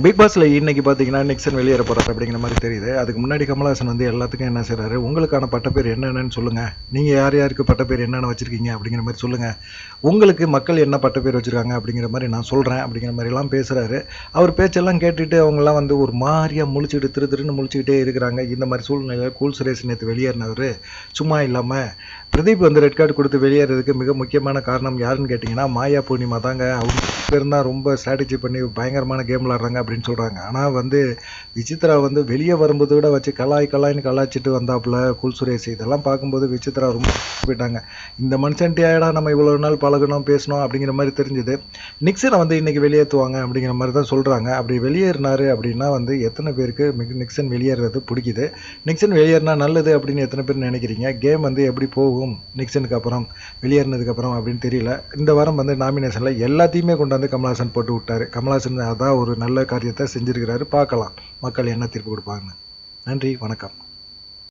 Big பாஸ்ல இன்னைக்கு பார்த்தீங்கன்னா, நிக்சன் வெளியேற போறாரு அப்படிங்கிற மாரி தெரியுது. அதுக்கு முன்னாடி கமலஹாசன் வந்து எல்லாத்துக்கும் என்ன செய்றாரு, உங்களுக்கான பட்டப்பேர் என்னென்னன்னு சொல்லுங்க. நீங்க யார் யாருக்கு பட்டப்பேர் என்னென்ன வச்சிருக்கீங்க அப்படிங்கிற மாரி சொல்லுங்க. உங்களுக்கு மக்கள் என்ன பட்டப்பேர் வச்சிருக்காங்க அப்படிங்கிற மாரி நான் சொல்றேன் அப்படிங்கிற மாரிலாம் பேசுறாரு. அவர் பேச்செல்லாம் கேட்டுட்டு அவங்கலாம் வந்து ஒரு மாரியா முழிச்சுக்கிட்டு திரு திருன்னு முழிச்சுக்கிட்டே இருக்கிறாங்க. இந்த மாரி சூழ்நிலையில கூல் சுரேஷ் நேத்து வெளியேறினவரு சும்மா இல்லாம பிரதீப் வந்து ரெட் கார்டு குடுத்து வெளியேறதுக்கு மிக முக்கியமான காரணம் யாருன்னு கேட்டீங்கன்னா, மாயா பூர்ணிமா தாங்க. அவங்க பேரும் தான் ரொம்ப ஸ்ட்ராட்டஜி பண்ணி பயங்கரமான கேம் விளையாடுறாங்க அப்படின்னு சொல்றாங்க. ஆனா வந்து விசித்ரா வந்து வெளிய வரும்போது கூட வச்சு கலாய்ன்னு கலாய்ச்சிட்டு வந்தாப்புல கூல் சுரேஷ். இதெல்லாம் பார்க்கும்போது விசித்ரா ரொம்ப போயிட்டாங்க. இந்த மனுஷன்ட்டயாடா நம்ம இவ்வளவு நாள் பழகுனோம், பேசினோம் அப்படிங்கிற மாரி தெரிஞ்சது. நிக்சன வந்து இன்னைக்கு வெளியேத்துவாங்க அப்படிங்கிற மாரி தான் சொல்றாங்க. அப்படி வெளியேறினாரு அப்படின்னா வந்து எத்தன பேருக்கு நிக்சன் வெளியேறது புடிக்குது? நிக்சன் வெளியேறினா நல்லது அப்படின்னு எத்தன பேர் நினைக்கிறீங்க? கேம் வந்து எப்படி போகும் நிக்சனுக்கு அப்புறம், வெளியேறினதுக்கு அப்புறம் அப்படின்னு தெரியல. இந்த வாரம் வந்து நாமினேஷன்ல எல்லாத்தையுமே கொண்டாந்து கமலஹாசன் போட்டு விட்டாரு. கமலஹாசன் அதான் ஒரு நல்ல காரியத்த செஞ்சிருக்கிறாரு. பார்க்கலாம் மக்கள் என்ன தீர்ப்பு குடுப்பாங்கன்னு. நன்றி, வணக்கம்.